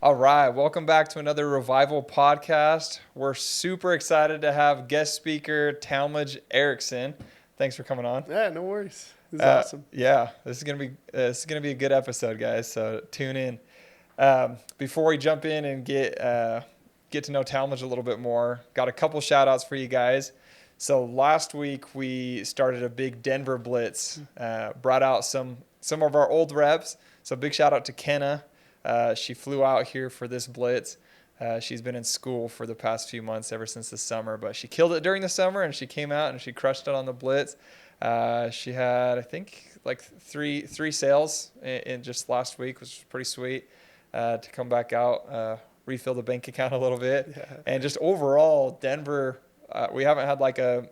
All right, welcome back to another Revival podcast. We're super excited to have guest speaker Talmage Erickson. Thanks for coming on. Yeah, no worries. This is awesome. Yeah, this is gonna be a good episode, guys. So tune in. Before we jump in and get to know Talmage a little bit more, got a couple shout outs for you guys. So last week we started a big Denver blitz, brought out some of our old reps. So big shout out to Kenna. She flew out here for this blitz. She's been in school for the past few months, ever since the summer, but she killed it during the summer and she came out and she crushed it on the blitz. She had, I think, like three sales in just last week, which was pretty sweet, to come back out, refill the bank account a little bit. Yeah. And just overall, Denver, we haven't had like a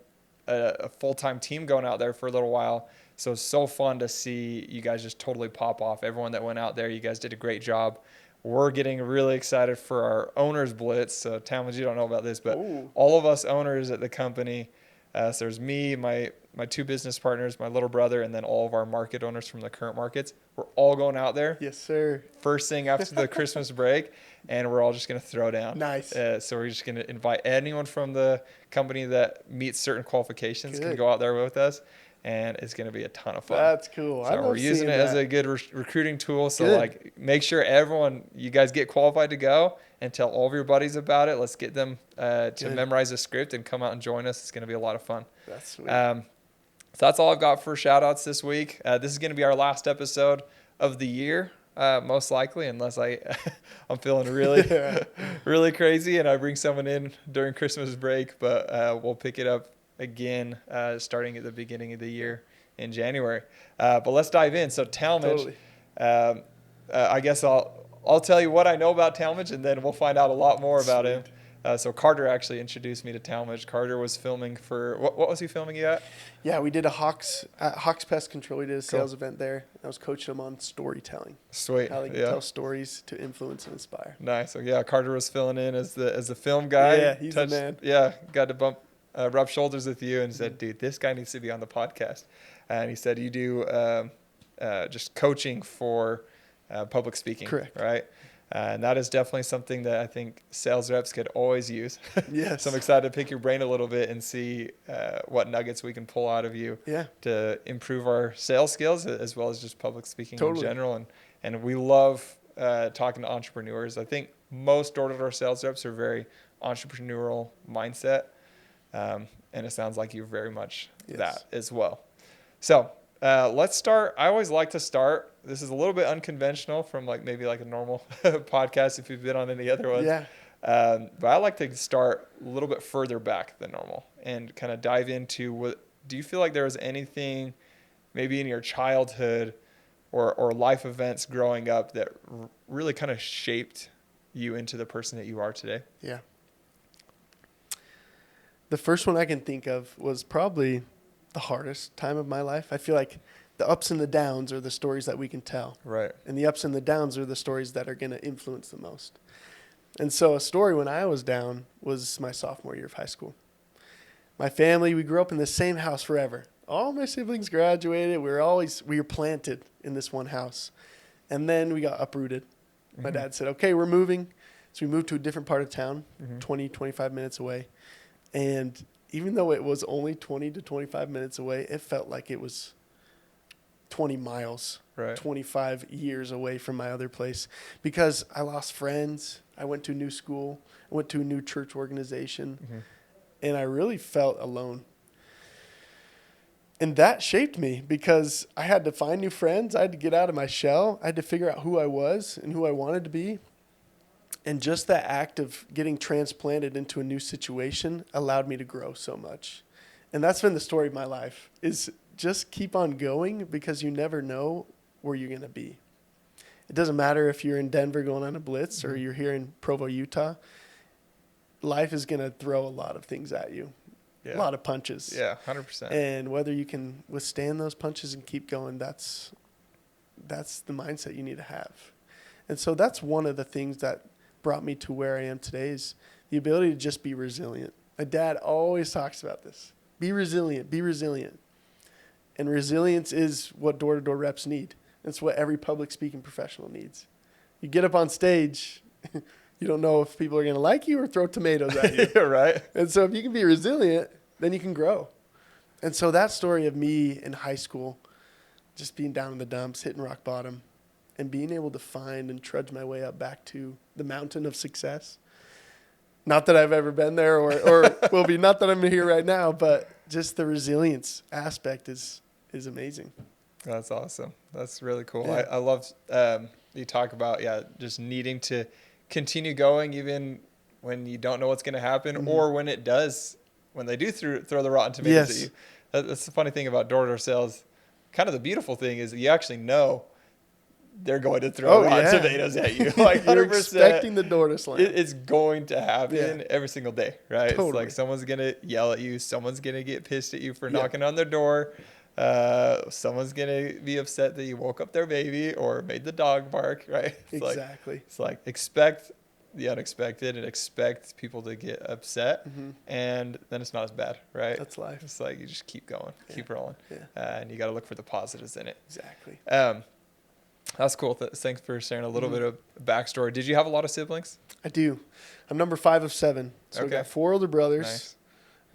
full-time team going out there for a little while. So it's so fun to see you guys just totally pop off. Everyone that went out there, you guys did a great job. We're getting really excited for our owners blitz. So Talmage, you don't know about this, but all of us owners at the company, so there's me, my two business partners, my little brother, and then all of our market owners from the current markets. We're all going out there. Yes, sir. First thing after the Christmas break, and we're all just going to throw down. Nice. So we're just going to invite anyone from the company that meets certain qualifications can go out there with us. And it's going to be a ton of fun. That's cool. So we're using it as a good recruiting tool. So like, make sure you guys get qualified to go and tell all of your buddies about it. Let's get them to memorize the script and come out and join us. It's going to be a lot of fun. That's sweet. So that's all I've got for shout outs this week. This is going to be our last episode of the year, most likely, unless I'm feeling really crazy and I bring someone in during Christmas break, but we'll pick it up again, starting at the beginning of the year in January. But let's dive in. So Talmage, I guess I'll tell you what I know about Talmage, and then we'll find out a lot more about him. So Carter actually introduced me to Talmage. Carter was filming for, what was he filming you at? Yeah, we did Hawks Pest Control. We did a sales event there. I was coaching them on storytelling. Sweet. How they can tell stories to influence and inspire. Nice. So yeah, Carter was filling in as the film guy. Yeah, he's the man. Yeah, got to rub shoulders with you and said, dude, this guy needs to be on the podcast. And he said, you do just coaching for public speaking. Correct. Right? And that is definitely something that I think sales reps could always use. Yes. So I'm excited to pick your brain a little bit and see what nuggets we can pull out of you to improve our sales skills as well as just public speaking in general. And we love talking to entrepreneurs. I think most door-to-door sales reps are very entrepreneurial mindset. And it sounds like you're very much that as well. So let's start. I always like to start. This is a little bit unconventional from maybe a normal podcast if you've been on any other ones. Yeah. But I like to start a little bit further back than normal and kind of dive into do you feel like there was anything maybe in your childhood or life events growing up that really kind of shaped you into the person that you are today? Yeah. The first one I can think of was probably the hardest time of my life. I feel like the ups and the downs are the stories that we can tell. Right. And the ups and the downs are the stories that are going to influence the most. And so a story when I was down was my sophomore year of high school. My family, we grew up in the same house forever. All my siblings graduated. We were planted in this one house. And then we got uprooted. My dad said, okay, we're moving. So we moved to a different part of town, 20, 25 minutes away. And even though it was only 20 to 25 minutes away, it felt like it was 20 miles, 25 years away from my other place because I lost friends. I went to a new school. I went to a new church organization, and I really felt alone. And that shaped me because I had to find new friends. I had to get out of my shell. I had to figure out who I was and who I wanted to be. And just that act of getting transplanted into a new situation allowed me to grow so much. And that's been the story of my life, is just keep on going because you never know where you're going to be. It doesn't matter if you're in Denver going on a blitz or you're here in Provo, Utah. Life is going to throw a lot of things at you, a lot of punches. Yeah, 100%. And whether you can withstand those punches and keep going, that's the mindset you need to have. And so that's one of the things that brought me to where I am today is the ability to just be resilient. My dad always talks about this. Be resilient, be resilient. And resilience is what door-to-door reps need. It's what every public speaking professional needs. You get up on stage You don't know if people are going to like you or throw tomatoes at you. Right. And so if you can be resilient, then you can grow. And so that story of me in high school, just being down in the dumps, hitting rock bottom, and being able to find and trudge my way up back to the mountain of success. Not that I've ever been there or will be, not that I'm here right now, but just the resilience aspect is amazing. That's awesome. That's really cool. Yeah. I love you talk about, just needing to continue going even when you don't know what's going to happen or when it does, when they do throw the rotten tomatoes at you. That's the funny thing about door-to-door sales. Kind of the beautiful thing is that you actually know they're going to throw rotten tomatoes at you. Like You're 100%, expecting the door to slam. It's going to happen every single day, right? Totally. It's like someone's going to yell at you. Someone's going to get pissed at you for knocking on their door. Someone's going to be upset that you woke up their baby or made the dog bark, right? Exactly. It's like expect the unexpected and expect people to get upset, and then it's not as bad, right? That's life. It's like you just keep going, keep rolling, Yeah. and you got to look for the positives in it. Exactly. That's cool. Thanks for sharing a little bit of backstory. Did you have a lot of siblings? I do. I'm number 5 of 7. So I got 4 older brothers, Nice.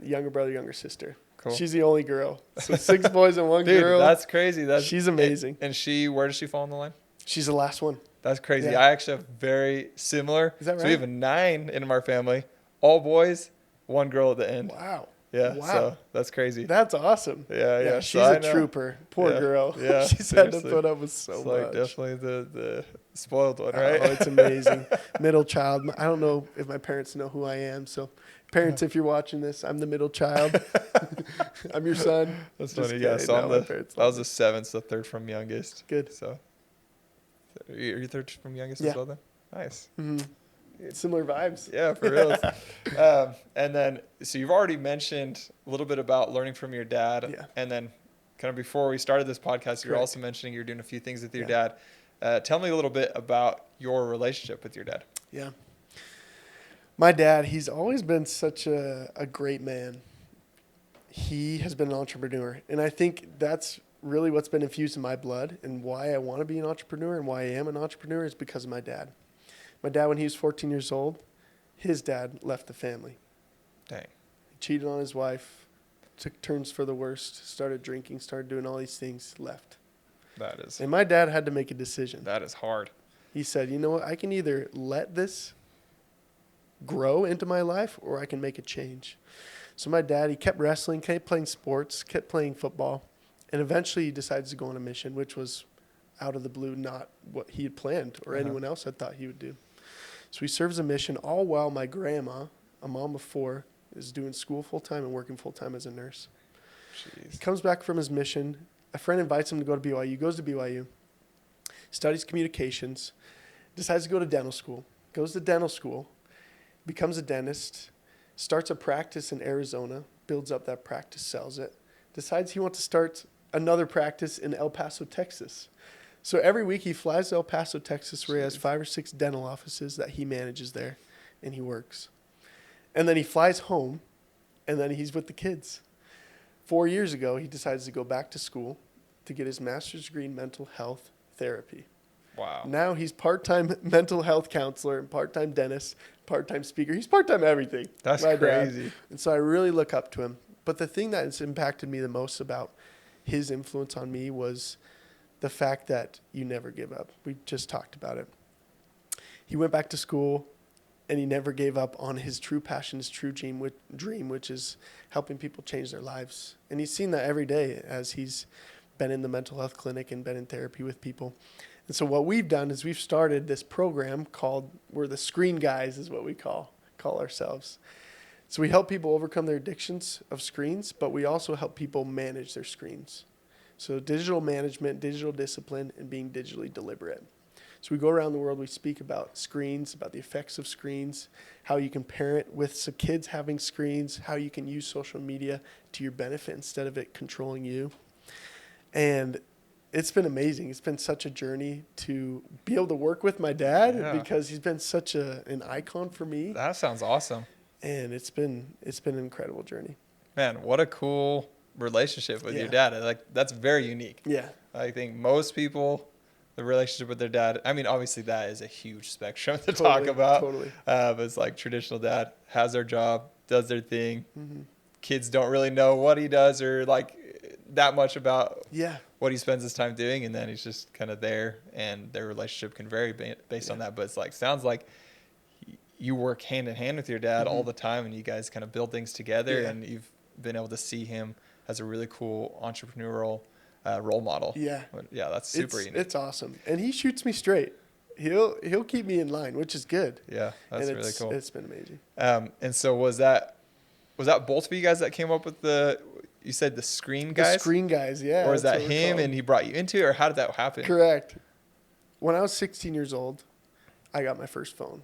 younger brother, younger sister. Cool. She's the only girl. So 6 boys and 1 Dude, girl. that's crazy. She's amazing. And where does she fall in the line? She's the last one. That's crazy. Yeah. I actually have very similar. Is that right? So we have a 9 in our family, all boys, 1 girl at the end. Wow. Yeah. Wow. So that's crazy. That's awesome. Yeah. She's So a trooper. Poor girl. Yeah. She's had to seriously. put up with so It's much. like definitely the spoiled one, right? Oh, it's amazing. Middle child. I don't know if my parents know who I am. So, parents, if you're watching this, I'm the middle child. I'm your son. That's Just funny. Yeah. kidding. So No, I'm my parents I was love the 7th, so 3rd from youngest. Good. So you're 3rd from youngest Yeah. as well then? Nice. me. Similar vibes. Yeah, for real. And then, so you've already mentioned a little bit about learning from your dad. Yeah. And then kind of before we started this podcast, you were Correct. also mentioning you're doing a few things with your dad. Tell me a little bit about your relationship with your dad. Yeah. My dad, he's always been such a great man. He has been an entrepreneur. And I think that's really what's been infused in my blood and why I want to be an entrepreneur and why I am an entrepreneur is because of my dad. My dad, when he was 14 years old, his dad left the family. Dang. He cheated on his wife, took turns for the worst, started drinking, started doing all these things, left. That is And my dad had to make a decision. hard. He said, you know what, I can either let this grow into my life or I can make a change. So my dad, he kept wrestling, kept playing sports, kept playing football, and eventually he decides to go on a mission, which was out of the blue, not what he had planned or anyone else had thought he would do. So he serves a mission all while my grandma, a mom of 4, is doing school full-time and working full-time as a nurse. He Jeez. comes back from his mission. A friend invites him to go to BYU, goes to BYU, studies communications, decides to go to dental school, goes to dental school, becomes a dentist, starts a practice in Arizona, builds up that practice, sells it, decides he wants to start another practice in El Paso, Texas. So every week he flies to El Paso, Texas, where he has 5 or 6 dental offices that he manages there, and he works. And then he flies home, and then he's with the kids. 4 years ago, he decides to go back to school to get his master's degree in mental health therapy. Wow. Now he's part-time mental health counselor and part-time dentist, part-time speaker. He's part-time everything. That's my dad. crazy. And so I really look up to him. But the thing that has impacted me the most about his influence on me was the fact that you never give up. We just talked about it. He went back to school, and he never gave up on his true passion, his true dream, which is helping people change their lives. And he's seen that every day as he's been in the mental health clinic and been in therapy with people. And so what we've done is we've started this program called, we're the Screen Guys is what we call ourselves. So we help people overcome their addictions of screens, but we also help people manage their screens. So digital management, digital discipline, and being digitally deliberate. So we go around the world, we speak about screens, about the effects of screens, how you can parent with some kids having screens, how you can use social media to your benefit instead of it controlling you. And it's been amazing. It's been such a journey to be able to work with my dad because he's been such an icon for me. That sounds awesome. And it's been an incredible journey. Man, what a cool relationship with your dad. Like, that's very unique. Yeah. I think most people, the relationship with their dad. I mean, obviously that is a huge spectrum to talk about. Totally. But it's like traditional dad has their job, does their thing. Mm-hmm. Kids don't really know what he does or like that much about Yeah. what he spends his time doing, and then he's just kind of there, and their relationship can vary based on that. But it's like, sounds like you work hand in hand with your dad all the time, and you guys kind of build things together, and you've been able to see him as a really cool entrepreneurial role model. Yeah. Yeah, that's super unique. It's awesome. And he shoots me straight. He'll keep me in line, which is good. Yeah, that's really cool. It's been amazing. And so was that both of you guys that came up with you said the screen guys? The screen guys, yeah. Or is that him and he brought you into it, or how did that happen? Correct. When I was 16 years old, I got my first phone.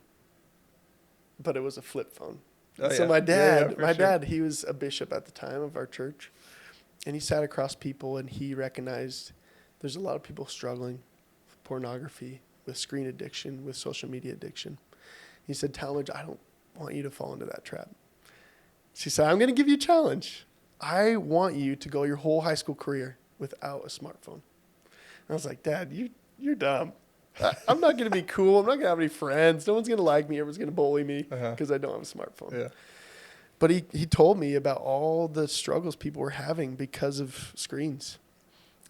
But it was a flip phone. Oh, so yeah. my dad, Sure. he was a bishop at the time of our church. And he sat across people and he recognized there's a lot of people struggling with pornography, with screen addiction, with social media addiction. He said, Talmage, I don't want you to fall into that trap. She said, I'm going to give you a challenge. I want you to go your whole high school career without a smartphone. And I was like, Dad, you're dumb. I'm not going to be cool. I'm not going to have any friends. No one's going to like me. Everyone's going to bully me because I don't have a smartphone. Yeah. But he told me about all the struggles people were having because of screens.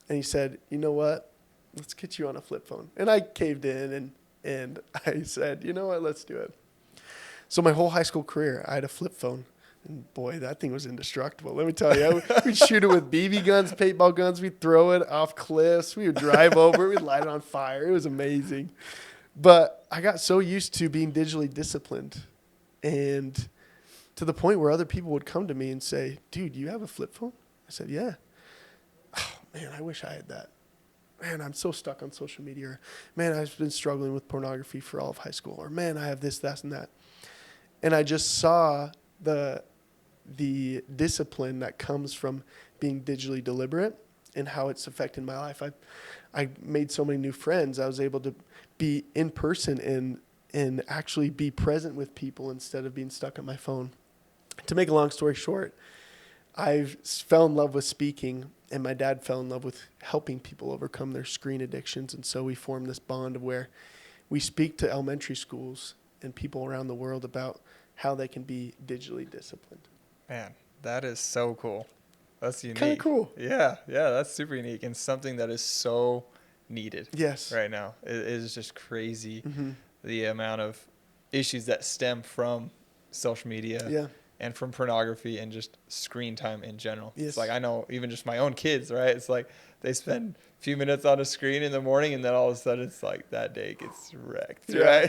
And he said, you know what? Let's get you on a flip phone. And I caved in and I said, you know what? Let's do it. So my whole high school career, I had a flip phone. And boy, that thing was indestructible. Let me tell you, we'd shoot it with BB guns, paintball guns. We'd throw it off cliffs. We would drive over it. We'd light it on fire. It was amazing. But I got so used to being digitally disciplined, and to the point where other people would come to me and say, dude, you have a flip phone? I said, yeah. Oh, man, I wish I had that. Man, I'm so stuck on social media. Or, man, I've been struggling with pornography for all of high school. Or, man, I have this, that, and that. And I just saw the discipline that comes from being digitally deliberate and how it's affected my life. I made so many new friends. I was able to be in person and actually be present with people instead of being stuck on my phone. To make a long story short, I fell in love with speaking, and my dad fell in love with helping people overcome their screen addictions. And so we formed this bond of where we speak to elementary schools and people around the world about how they can be digitally disciplined. Man, that is so cool. That's unique. Kind of cool. Yeah, that's super unique and something that is so needed. Yes. Right now. It is just crazy the amount of issues that stem from social media and from pornography and just screen time in general. Yes. It's like, I know even just my own kids, right? It's like they spend a few minutes on a screen in the morning, and then all of a sudden it's like that day gets wrecked, right?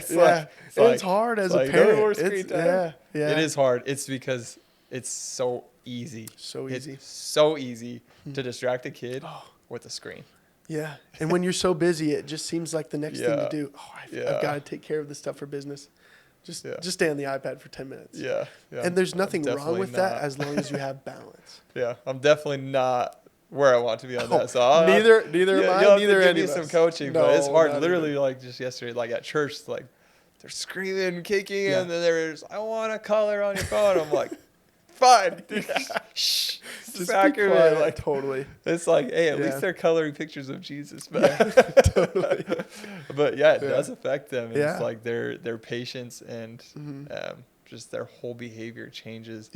It's hard as a parent. No more screen time. Yeah. It is hard. It's because it's so easy. So easy. It's so easy to distract a kid with a screen. Yeah. And when you're so busy, it just seems like the next thing to do. Oh, I've got to take care of this stuff for business. Just stay on the iPad for 10 minutes. Yeah. And there's nothing wrong with that as long as you have balance. Yeah. I'm definitely not where I want to be on that. So neither am I. You'll Neither have to give me some coaching, but it's hard. Literally, either. like just yesterday, like at church, it's like they're screaming, kicking, and then there's, I want a color on your phone. I'm like, fine. Shh. Just back be her quiet. in. Like, Totally. It's like, hey, at least they're coloring pictures of Jesus, man. Totally. But it does affect them. And it's Yeah. like their patience and just their whole behavior changes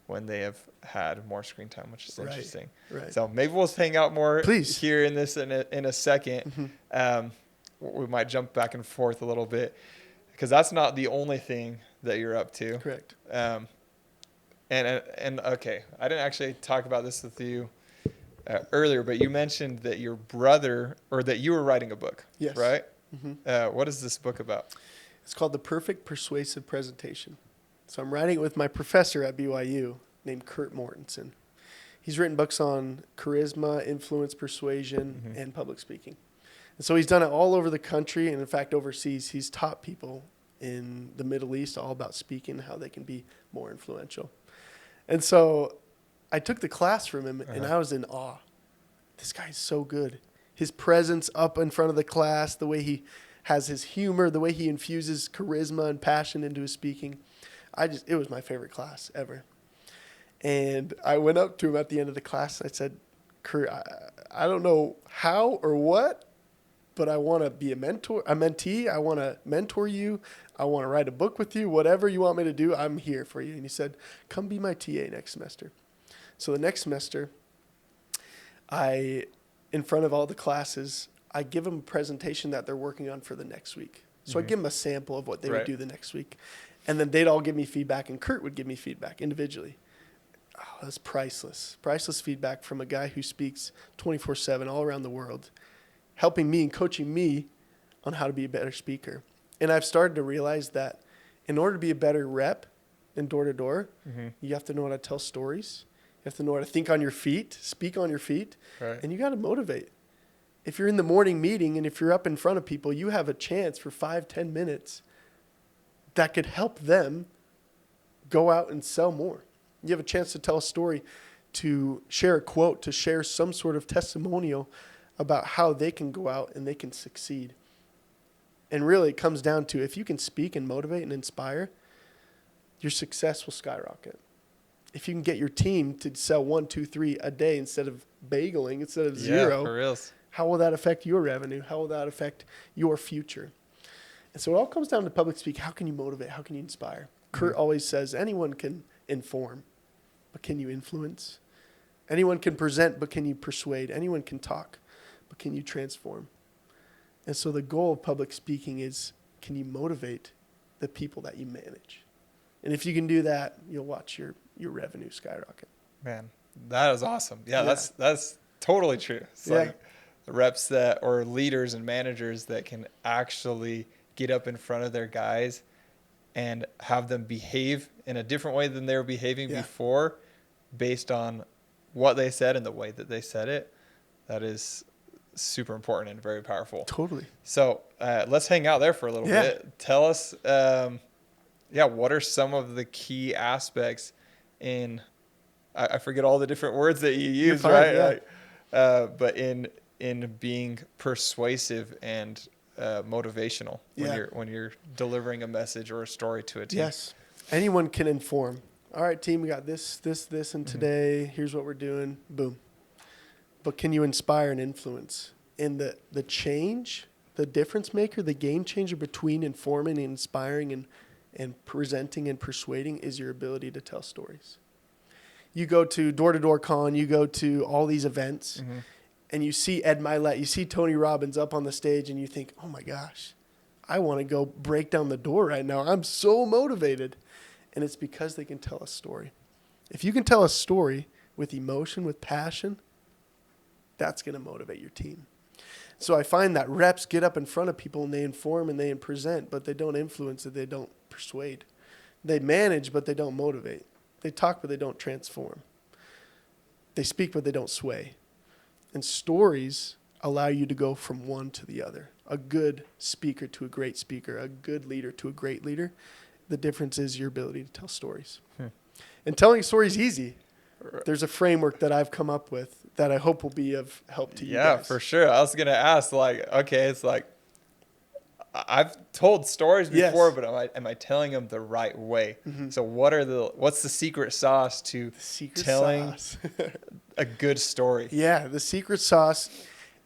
when they have had more screen time, which is interesting. Right. So maybe we'll hang out more Please. here in this in a second. We might jump back and forth a little bit because that's not the only thing that you're up to. Correct. And okay, I didn't actually talk about this with you earlier, but you mentioned that your brother, or that you were writing a book. Yes. Right? What is this book about? It's called The Perfect Persuasive Presentation. So I'm writing it with my professor at BYU named Kurt Mortensen. He's written books on charisma, influence, persuasion, and public speaking. And so he's done it all over the country, and in fact overseas. He's taught people in the Middle East all about speaking and how they can be more influential. And so I took the class from him, and I was in awe. This guy's so good. His presence up in front of the class, the way he has his humor, the way he infuses charisma and passion into his speaking. It was my favorite class ever. And I went up to him at the end of the class, and I said, Kurt, I don't know how or what, but I want to be a mentee. I want to mentor you. I want to write a book with you. Whatever you want me to do, I'm here for you. And he said, come be my TA next semester. So the next semester, in front of all the classes, I give them a presentation that they're working on for the next week. So I give them a sample of what they would do the next week. And then they'd all give me feedback, and Kurt would give me feedback individually. Oh, that's priceless. Priceless feedback from a guy who speaks 24/7 all around the world, helping me and coaching me on how to be a better speaker. And I've started to realize that in order to be a better rep in door-to-door, you have to know how to tell stories. You have to know how to think on your feet, speak on your feet, and you got to motivate. If you're in the morning meeting and if you're up in front of people, you have a chance for 5-10 minutes that could help them go out and sell more. You have a chance to tell a story, to share a quote, to share some sort of testimonial about how they can go out and they can succeed. And really it comes down to, if you can speak and motivate and inspire, your success will skyrocket. If you can get your team to sell 1, 2, 3 a day instead of bageling, instead of zero, for reals. How will that affect your revenue? How will that affect your future? And so it all comes down to public speaking. How can you motivate? How can you inspire? Kurt always says anyone can inform, but can you influence? Anyone can present, but can you persuade? Anyone can talk, but can you transform? And so the goal of public speaking is, can you motivate the people that you manage? And if you can do that, you'll watch your revenue skyrocket. Man, that is awesome. Yeah. That's totally true. It's like reps that, or leaders and managers that can actually get up in front of their guys and have them behave in a different way than they were behaving before, based on what they said and the way that they said it. That is super important and very powerful. Totally. So let's hang out there for a little bit. Tell us, what are some of the key aspects in, I forget all the different words that you use, right? But in being persuasive and motivational when you're delivering a message or a story to a team. Yes. Anyone can inform. All right, team, we got this, and today, here's what we're doing. Boom. But can you inspire and influence? And the change, the difference maker, the game changer between informing and inspiring and presenting and persuading is your ability to tell stories. You go to door-to-door con, you go to all these events, and you see Ed Milet, you see Tony Robbins up on the stage, and you think, oh my gosh, I want to go break down the door right now. I'm so motivated. And it's because they can tell a story. If you can tell a story with emotion, with passion, that's going to motivate your team. So I find that reps get up in front of people and they inform and they present, but they don't influence it. They don't persuade. They manage, but they don't motivate. They talk, but they don't transform. They speak, but they don't sway. And stories allow you to go from one to the other. A good speaker to a great speaker, a good leader to a great leader. The difference is your ability to tell stories. And telling stories is easy. There's a framework that I've come up with that I hope will be of help to you guys. Yeah, for sure. I was going to ask, it's like, I've told stories before, but am I telling them the right way? So what's the secret sauce to telling a good story? Yeah, the secret sauce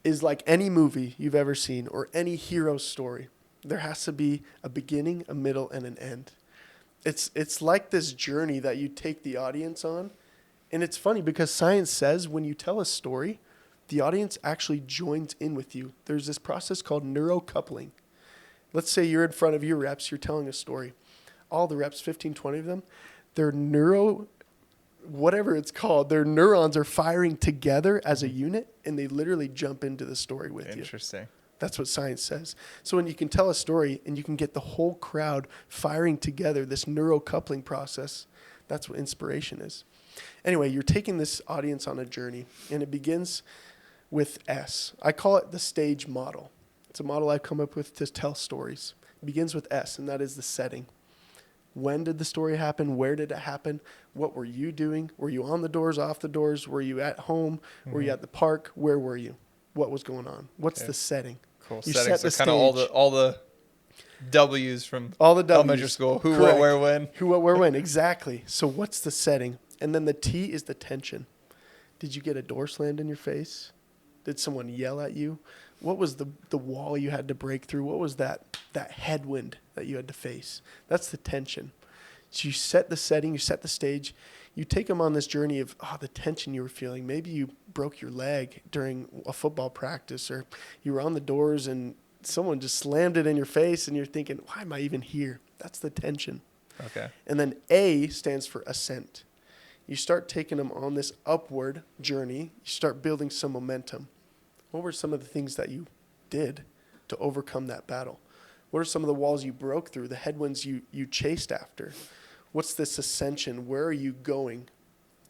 is like any movie you've ever seen or any hero story. There has to be a beginning, a middle, and an end. It's like this journey that you take the audience on. And it's funny because science says when you tell a story, the audience actually joins in with you. There's this process called neurocoupling. Let's say you're in front of your reps, you're telling a story. All the reps, 15, 20 of them, their whatever it's called, their neurons are firing together as a unit, and they literally jump into the story with you. Interesting. That's what science says. So when you can tell a story and you can get the whole crowd firing together, this neurocoupling process, that's what inspiration is. Anyway, you're taking this audience on a journey, and it begins with S. I call it the stage model. It's a model I've come up with to tell stories. It begins with S, and that is the setting. When did the story happen? Where did it happen? What were you doing? Were you on the doors, off the doors? Were you at home? Were you at the park? Where were you? What was going on? What's the setting? Cool. You set the stage. Kind of all the W's from all the W's. Elementary school. Who, what, where, when. Who, what, where, when. Exactly. So what's the setting? And then the T is the tension. Did you get a door slammed in your face? Did someone yell at you? What was the wall you had to break through? What was that headwind that you had to face? That's the tension. So you set the setting, you set the stage, you take them on this journey of the tension you were feeling. Maybe you broke your leg during a football practice, or you were on the doors and someone just slammed it in your face and you're thinking, why am I even here? That's the tension. Okay. And then A stands for ascent. You start taking them on this upward journey. You start building some momentum. What were some of the things that you did to overcome that battle? What are some of the walls you broke through, the headwinds you chased after? What's this ascension? Where are you going?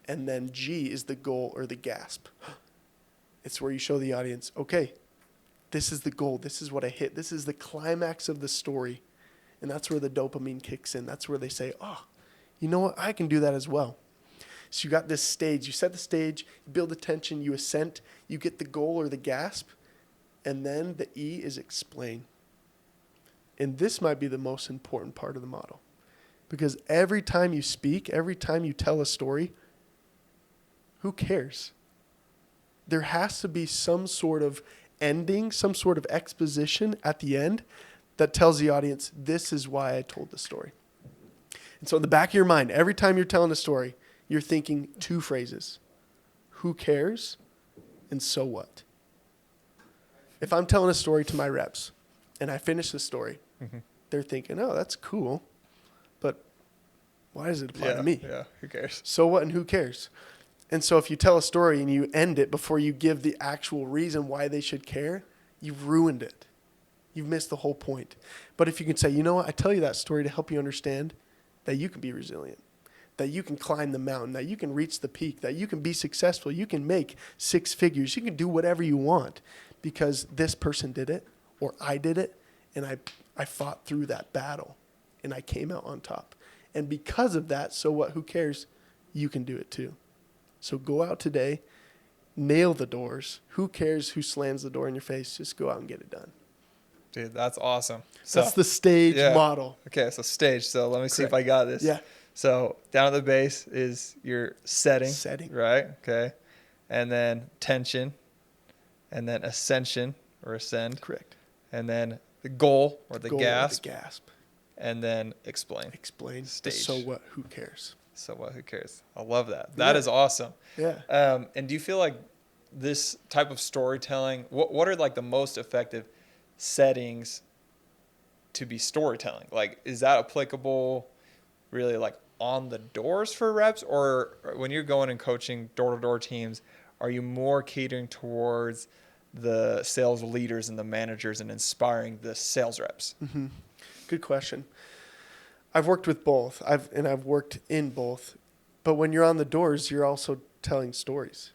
And then G is the goal or the gasp. It's where you show the audience, okay, this is the goal. This is what I hit. This is the climax of the story. And that's where the dopamine kicks in. That's where they say, you know what? I can do that as well. So you got this stage. You set the stage, you build the tension, you ascent, you get the goal or the gasp, and then the E is explain. And this might be the most important part of the model. Because every time you speak, every time you tell a story, who cares? There has to be some sort of ending, some sort of exposition at the end that tells the audience, this is why I told the story. And so in the back of your mind, every time you're telling a story, you're thinking two phrases. Who cares? And so what? If I'm telling a story to my reps and I finish the story, they're thinking, oh, that's cool. But why does it apply to me? Yeah, who cares? So what and who cares? And so if you tell a story and you end it before you give the actual reason why they should care, you've ruined it. You've missed the whole point. But if you can say, you know what, I tell you that story to help you understand that you can be resilient, that you can climb the mountain, that you can reach the peak, that you can be successful, you can make 6 figures, you can do whatever you want because this person did it or I did it and I fought through that battle and I came out on top. And because of that, so what, who cares? You can do it too. So go out today, nail the doors. Who cares who slams the door in your face? Just go out and get it done. Dude, that's awesome. So, that's the stage model. Okay, so stage. So let me see if I got this. Yeah. So down at the base is your setting. Setting. Right? Okay. And then tension. And then ascension or ascend. Correct. And then the goal or the gasp. Or the gasp. And then explain. Explain. Stage. So what? Who cares? So what? Who cares? I love that. That is awesome. Yeah. And do you feel like this type of storytelling, what are like the most effective settings to be storytelling? Like, is that applicable really like on the doors for reps, or when you're going and coaching door-to-door teams, are you more catering towards the sales leaders and the managers and inspiring the sales reps? Mm-hmm. Good question. I've worked with both. I've worked in both. But when you're on the doors, you're also telling stories.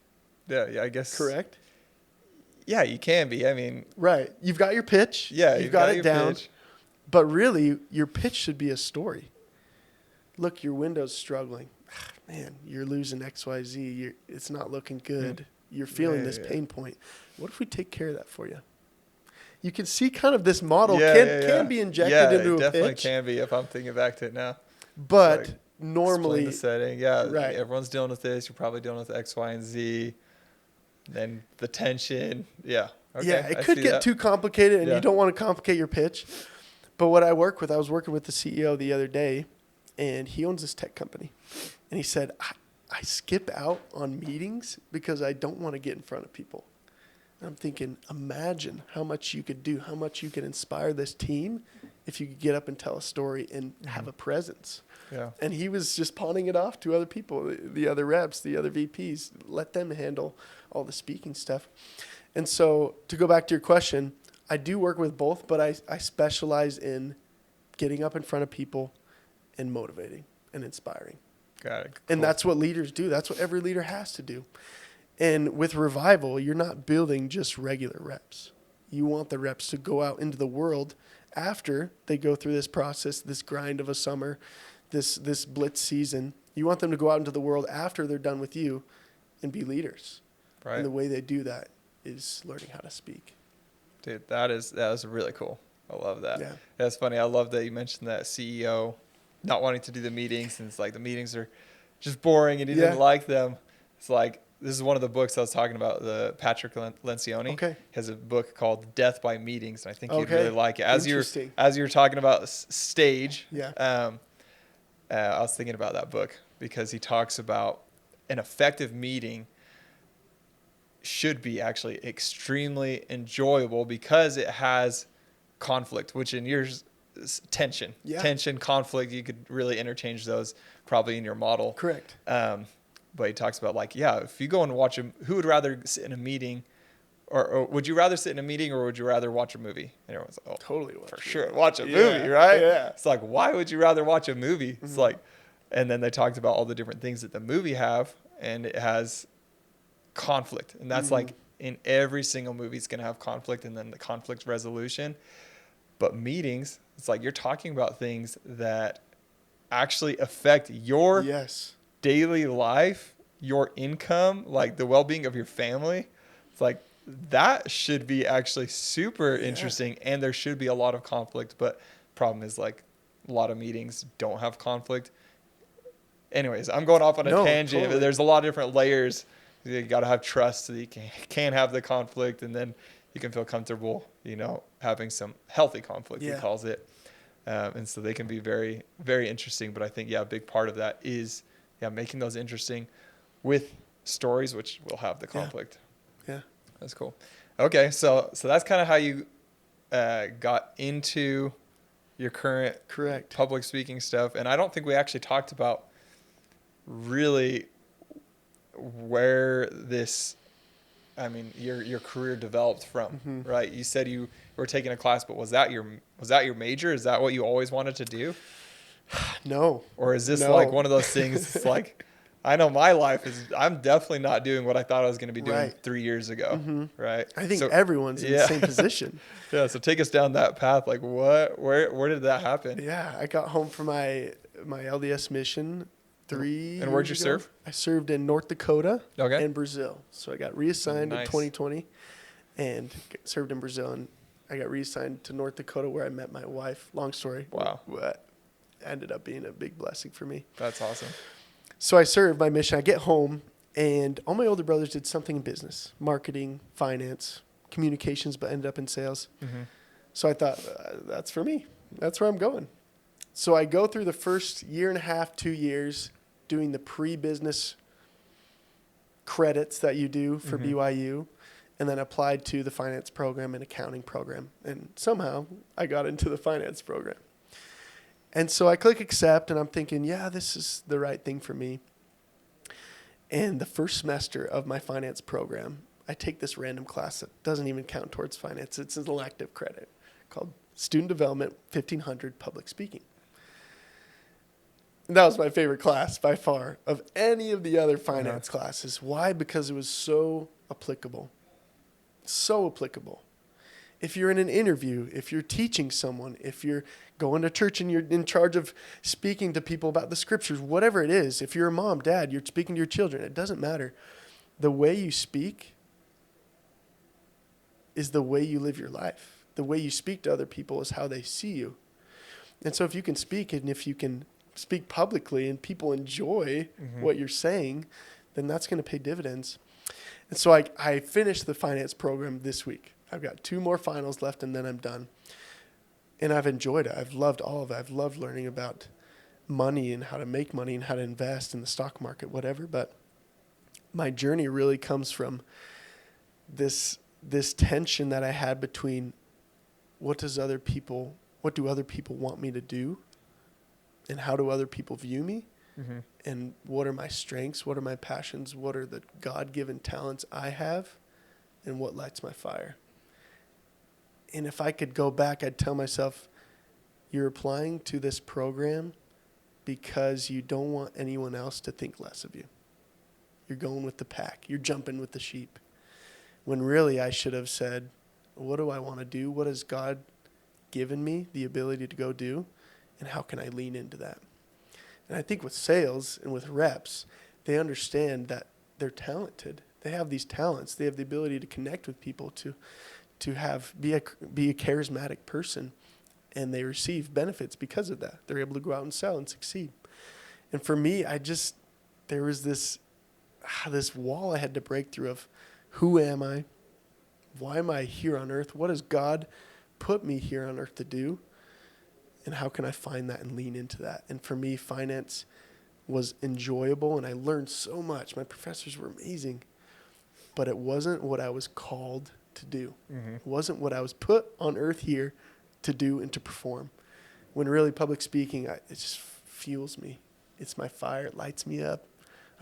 Yeah, I guess. Correct? Yeah, you can be. I mean, right. You've got your pitch. Yeah, you've got it down. Pitch. But really, your pitch should be a story. Look, your window's struggling. Man, you're losing XYZ. It's not looking good. You're feeling this pain point. What if we take care of that for you? You can see kind of this model can be injected into a pitch. Yeah, it definitely can be if I'm thinking back to it now. But like, normally, the setting, right. Everyone's dealing with this. You're probably dealing with X, Y, and Z. Then the tension. Yeah. Okay, yeah, it could get too complicated, and you don't want to complicate your pitch. But what I was working with the CEO the other day, and he owns this tech company. And he said, I skip out on meetings because I don't want to get in front of people. And I'm thinking, imagine how much you could do, how much you could inspire this team if you could get up and tell a story and have a presence. Yeah. And he was just pawning it off to other people, the other reps, the other VPs, let them handle all the speaking stuff. And so to go back to your question, I do work with both, but I specialize in getting up in front of people and motivating and inspiring. Got it. Cool. And that's what leaders do. That's what every leader has to do. And with Revival, you're not building just regular reps. You want the reps to go out into the world after they go through this process, this grind of a summer, this blitz season. You want them to go out into the world after they're done with you and be leaders. Right. And the way they do that is learning how to speak. Dude, that is really cool. I love that. Yeah. That's funny. I love that you mentioned that CEO not wanting to do the meetings, and it's like the meetings are just boring and he didn't like them. It's like this is one of the books I was talking about. The Patrick Lencioni has a book called Death by Meetings, and I think you'd really like it. As you're talking about stage, I was thinking about that book because he talks about an effective meeting should be actually extremely enjoyable because it has conflict, which in yours is tension, conflict. You could really interchange those probably in your model. Correct. But he talks about like, if you go and watch who would rather sit in a meeting, or would you rather sit in a meeting or would you rather watch a movie? And everyone's like, totally watch a movie, right? Yeah. It's like, why would you rather watch a movie? It's like, and then they talked about all the different things that the movie have, and it has conflict, and that's like in every single movie it's going to have conflict, and then the conflict resolution. But meetings, it's like you're talking about things that actually affect your daily life, your income, like the well-being of your family. It's like that should be actually super interesting, and there should be a lot of conflict. But problem is, like, a lot of meetings don't have conflict. Anyways, I'm going off on a tangent. Totally. There's a lot of different layers. You got to have trust so that you can have the conflict, and then you can feel comfortable, having some healthy conflict, he calls it. And so they can be very, very interesting. But I think, a big part of that is, making those interesting with stories, which will have the conflict. Yeah. That's cool. Okay. So that's kind of how you got into your current public speaking stuff. And I don't think we actually talked about really where your career developed from, right? You said you were taking a class, but was that your major? Is that what you always wanted to do? No. Or is this like one of those things? It's like, I know my life I'm definitely not doing what I thought I was going to be doing 3 years ago, right? I think everyone's in the same position. Yeah. So take us down that path. Like, where did that happen? Yeah, I got home from my LDS mission 3 years And where'd you serve? I served in North Dakota and Brazil. So I got reassigned in 2020 and served in Brazil. And I got reassigned to North Dakota where I met my wife. Long story. Wow. What ended up being a big blessing for me. That's awesome. So I served my mission. I get home, and all my older brothers did something in business, marketing, finance, communications, but ended up in sales. Mm-hmm. So I thought, that's for me. That's where I'm going. So I go through the first year and a half, 2 years, doing the pre-business credits that you do for BYU, and then applied to the finance program and accounting program. And somehow I got into the finance program. And so I click accept, and I'm thinking, this is the right thing for me. And the first semester of my finance program, I take this random class that doesn't even count towards finance. It's an elective credit called Student Development 1500 Public Speaking. That was my favorite class by far of any of the other finance classes. Why? Because it was so applicable. So applicable. If you're in an interview, if you're teaching someone, if you're going to church and you're in charge of speaking to people about the scriptures, whatever it is, if you're a mom, dad, you're speaking to your children, it doesn't matter. The way you speak is the way you live your life. The way you speak to other people is how they see you. And so if you can speak, and if you can speak publicly and people enjoy what you're saying, then that's going to pay dividends. And so I finished the finance program this week. I've got 2 more finals left, and then I'm done. And I've enjoyed it. I've loved all of it. I've loved learning about money and how to make money and how to invest in the stock market, whatever. But my journey really comes from this tension that I had between what do other people want me to do, and how do other people view me, and what are my strengths, what are my passions, what are the God-given talents I have, and what lights my fire. And if I could go back, I'd tell myself, you're applying to this program because you don't want anyone else to think less of you. You're going with the pack. You're jumping with the sheep. When really I should have said, what do I want to do? What has God given me the ability to go do? And how can I lean into that? And I think with sales and with reps, they understand that they're talented. They have these talents. They have the ability to connect with people, to be a charismatic person, and they receive benefits because of that. They're able to go out and sell and succeed. And for me, there was this this wall I had to break through of who am I? Why am I here on earth? What has God put me here on earth to do? And how can I find that and lean into that? And for me, finance was enjoyable, and I learned so much. My professors were amazing, but it wasn't what I was called to do. Mm-hmm. It wasn't what I was put on earth here to do and to perform. When really public speaking, it just fuels me. It's my fire. It lights me up.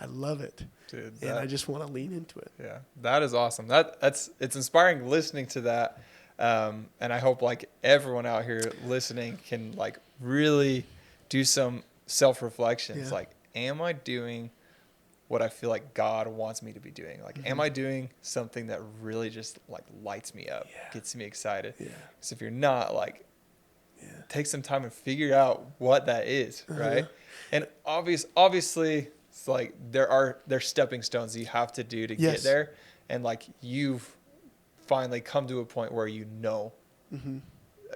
I love it. Dude, and I just want to lean into it. Yeah, that is awesome. It's inspiring listening to that. And I hope like everyone out here listening can like really do some self-reflection. It's like, am I doing what I feel like God wants me to be doing? Like, am I doing something that really just like lights me up, gets me excited? Because if you're not, like, take some time and figure out what that is, right? And obviously, it's like there's stepping stones you have to do to get there, and like you've finally come to a point where you know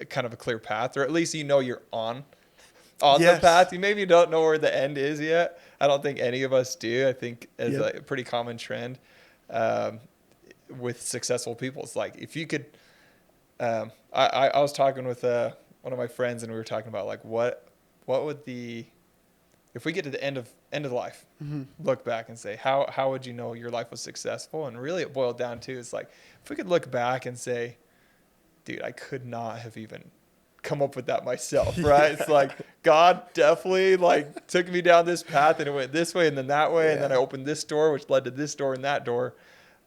kind of a clear path, or at least you know you're on the path. You maybe don't know where the end is yet. I don't think any of us do. I think it's like a pretty common trend with successful people. It's like if you could, I was talking with one of my friends, and we were talking about like what would if we get to the end of life, look back and say how would you know your life was successful? And really it boiled down to, it's like if we could look back and say, dude, I could not have even come up with that myself, right? It's like God definitely like took me down this path, and it went this way and then that way, and then I opened this door which led to this door and that door.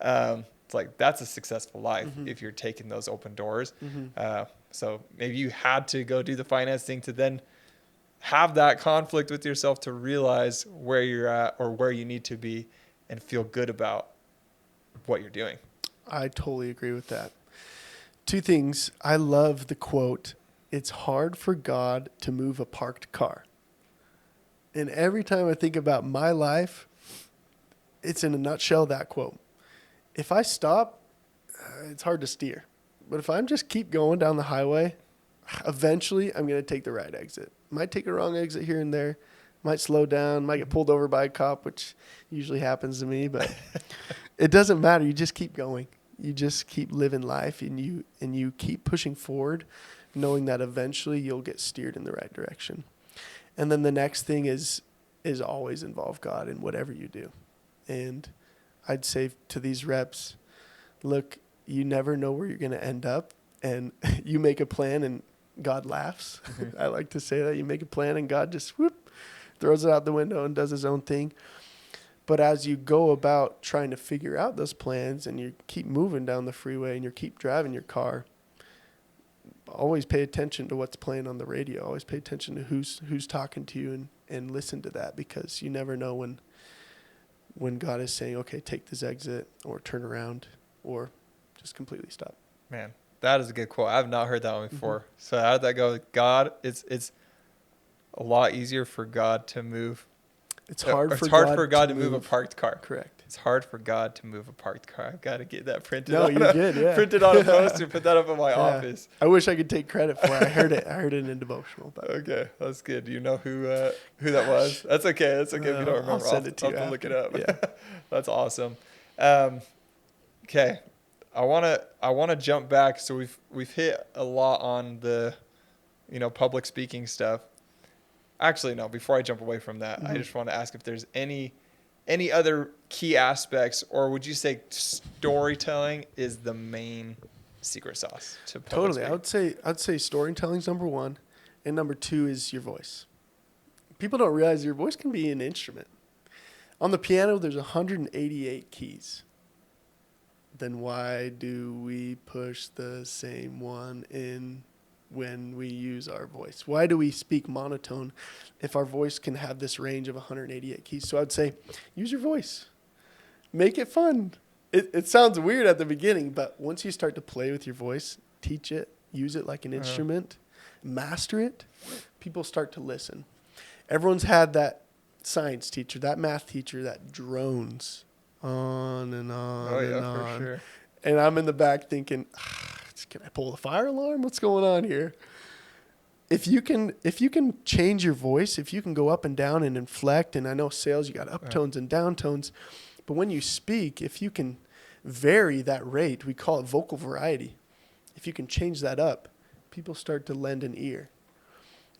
It's like that's a successful life if you're taking those open doors. So maybe you had to go do the finance thing to then have that conflict with yourself to realize where you're at or where you need to be and feel good about what you're doing. I totally agree with that. Two things. I love the quote, "It's hard for God to move a parked car." And every time I think about my life, it's in a nutshell that quote. If I stop, it's hard to steer. But if I'm just keep going down the highway, eventually I'm going to take the right exit. Might take a wrong exit here and there. Might slow down. Might get pulled over by a cop, which usually happens to me. But it doesn't matter. You just keep going. You just keep living life, and you keep pushing forward, knowing that eventually you'll get steered in the right direction. And then the next thing is always involve God in whatever you do. And I'd say to these reps, look, you never know where you're going to end up, and you make a plan and God laughs. I like to say that. You make a plan and God just throws it out the window and does his own thing. But as you go about trying to figure out those plans, and you keep moving down the freeway and you keep driving your car, always pay attention to what's playing on the radio. Always pay attention to who's talking to you, and listen to that, because you never know when God is saying, okay, take this exit, or turn around, or just completely stop. Man, that is a good quote. I have not heard that one before. So how did that go? God, it's a lot easier for God to move. It's hard for God to move a parked car. Correct. It's hard for God to move a parked car. I've got to get that printed. No, you're good. Yeah. Printed on a poster, put that up in my office. I wish I could take credit for it. I heard it in devotional. But. Okay, that's good. Do you know who that was? That's okay. That's okay if you don't remember. I'll send it to you. I'll look it up. Yeah. That's awesome. Okay, I wanna jump back. So we've hit a lot on the, public speaking stuff. Actually, no. Before I jump away from that, I just want to ask if there's any other key aspects, or would you say storytelling is the main secret sauce to public speaking? I'd say storytelling's number one, and number two is your voice. People don't realize your voice can be an instrument. On the piano, there's 188 keys. Then why do we push the same one in when we use our voice? Why do we speak monotone if our voice can have this range of 188 keys? So I'd say use your voice. Make it fun. It sounds weird at the beginning, but once you start to play with your voice, teach it, use it like an instrument, master it, people start to listen. Everyone's had that science teacher, that math teacher that drones on and on and on. For sure. And I'm in the back thinking, can I pull the fire alarm? What's going on here? If you can change your voice, if you can go up and down and inflect, and I know sales, you got uptones and downtones, But when you speak, if you can vary that rate, we call it vocal variety. If you can change that up, people start to lend an ear.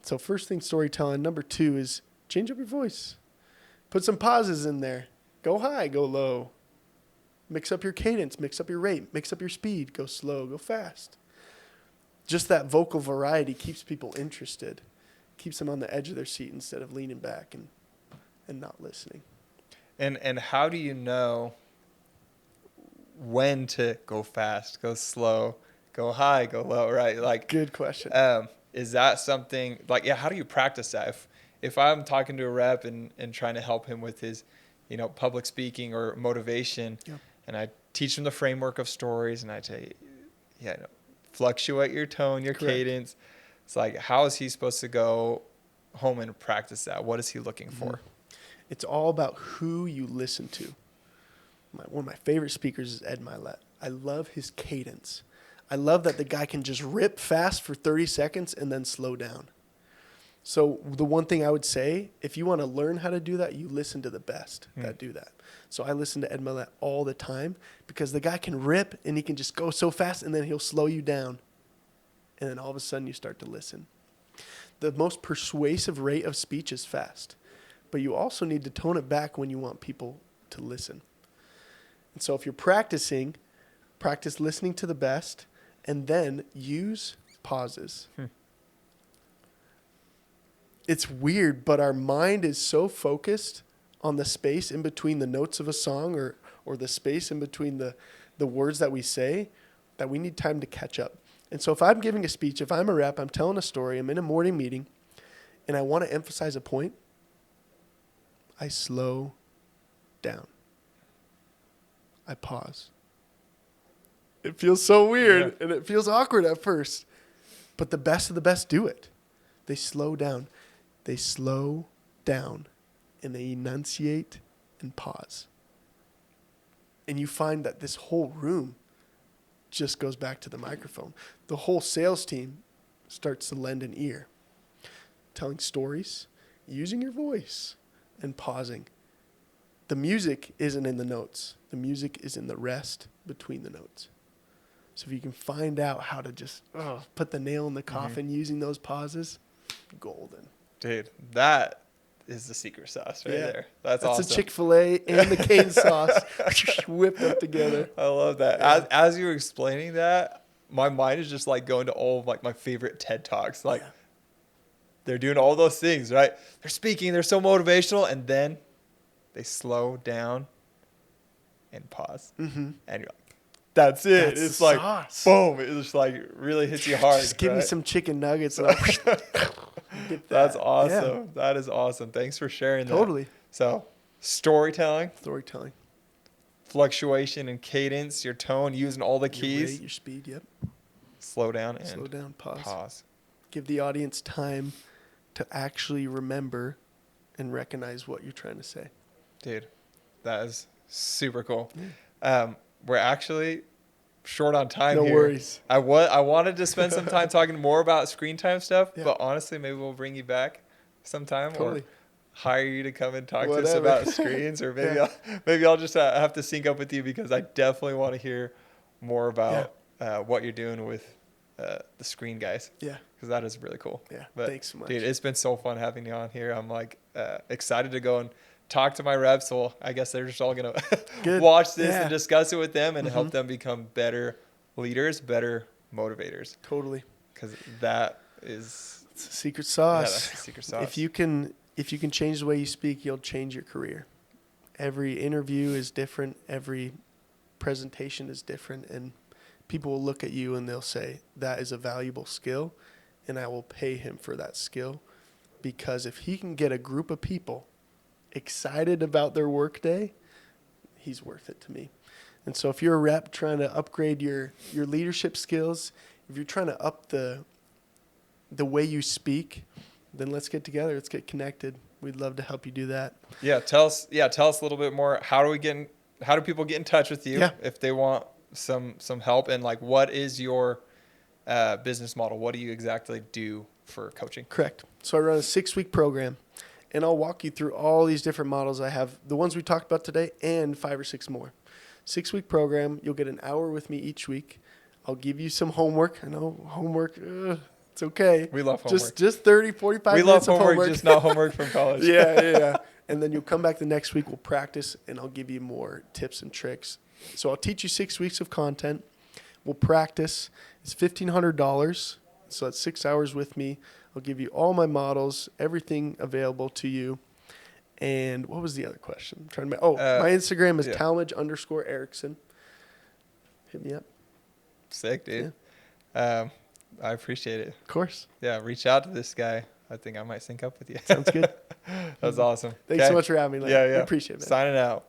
So first thing, storytelling. Number 2 is change up your voice. Put some pauses in there. Go high, go low. Mix up your cadence, mix up your rate, mix up your speed. Go slow, go fast. Just that vocal variety keeps people interested, keeps them on the edge of their seat instead of leaning back and not listening. And how do you know when to go fast, go slow, go high, go low, right? Like, good question. Is that something like, yeah, how do you practice that? If I'm talking to a rep and trying to help him with his, public speaking or motivation, Yep. and I teach him the framework of stories, and I say, fluctuate your tone, your Correct. cadence. It's like, how is he supposed to go home and practice that? What is he looking for? It's all about who you listen to. One of my favorite speakers is Ed Milet. I love his cadence. I love that the guy can just rip fast for 30 seconds and then slow down. So the one thing I would say, if you want to learn how to do that, you listen to the best that do that. So I listen to Ed Milet all the time because the guy can rip and he can just go so fast and then he'll slow you down. And then all of a sudden you start to listen. The most persuasive rate of speech is fast, but you also need to tone it back when you want people to listen. And so if you're practice listening to the best and then use pauses. It's weird, but our mind is so focused on the space in between the notes of a song or the space in between the words that we say that we need time to catch up. And so if I'm giving a speech, if I'm a rep, I'm telling a story, I'm in a morning meeting, and I want to emphasize a point, I slow down. I pause. It feels so weird, and it feels awkward at first. But the best of the best do it. They slow down. They slow down, and they enunciate and pause. And you find that this whole room just goes back to the microphone. The whole sales team starts to lend an ear. Telling stories, using your voice, and pausing. The music isn't in the notes. The music is in the rest between the notes. So if you can find out how to just put the nail in the coffin using those pauses, golden. Dude, that is the secret sauce right there. That's awesome. That's a Chick-fil-A and the cane sauce whipped up together. I love that. Yeah. As you were explaining that, my mind is just like going to all of like my favorite TED Talks. Like they're doing all those things, right? They're speaking, they're so motivational, and then they slow down and pause. And you're like, that's it. That's it's the like, sauce. boom. It just like really hits you hard. Just give me some chicken nuggets. And get That's that. awesome. Yeah. That is awesome. Thanks for sharing that. Totally. So storytelling, fluctuation and cadence, your tone, using all the keys. Your rate, your speed, yep. Slow down and pause. Give the audience time to actually remember and recognize what you're trying to say. Dude, that is super cool. We're actually short on time here. No worries. I wanted to spend some time talking more about screen time stuff, but honestly, maybe we'll bring you back sometime or hire you to come and talk to us about screens, or maybe I'll just have to sync up with you because I definitely want to hear more about what you're doing with the screen guys. Yeah. Because that is really cool. Yeah. But, thanks so much. Dude, it's been so fun having you on here. I'm like excited to go and talk to my reps. Well, I guess they're just all going to watch this and discuss it with them and help them become better leaders, better motivators. Totally. Because that is... It's a secret sauce. Yeah, that's the secret sauce. If you can change the way you speak, you'll change your career. Every interview is different. Every presentation is different. And people will look at you and they'll say, that is a valuable skill, and I will pay him for that skill. Because if he can get a group of people excited about their workday, he's worth it to me. And so if you're a rep trying to upgrade your leadership skills, if you're trying to up the way you speak, then let's get together. Let's get connected. We'd love to help you do that. Yeah, tell us a little bit more. How do people get in touch with you if they want some help? And like, what is your business model? What do you exactly do for coaching? Correct. So I run a 6-week program. and I'll walk you through all these different models I have, the ones we talked about today and 5 or 6 more. 6-week program. You'll get an hour with me each week. I'll give you some homework. I know homework, it's okay. We love homework. Just 30, 45 we minutes love of homework, homework. just not homework from college. Yeah. And then you'll come back the next week. We'll practice, and I'll give you more tips and tricks. So I'll teach you 6 weeks of content. We'll practice. It's $1,500. So that's 6 hours with me. I'll give you all my models, everything available to you. And what was the other question? I'm trying to. My Instagram is Talmage_Erickson. Hit me up. Sick, dude. Yeah. I appreciate it. Of course. Yeah, reach out to this guy. I think I might sync up with you. Sounds good. That's awesome. Thanks so much for having me. Yeah. I appreciate it, man. Signing out.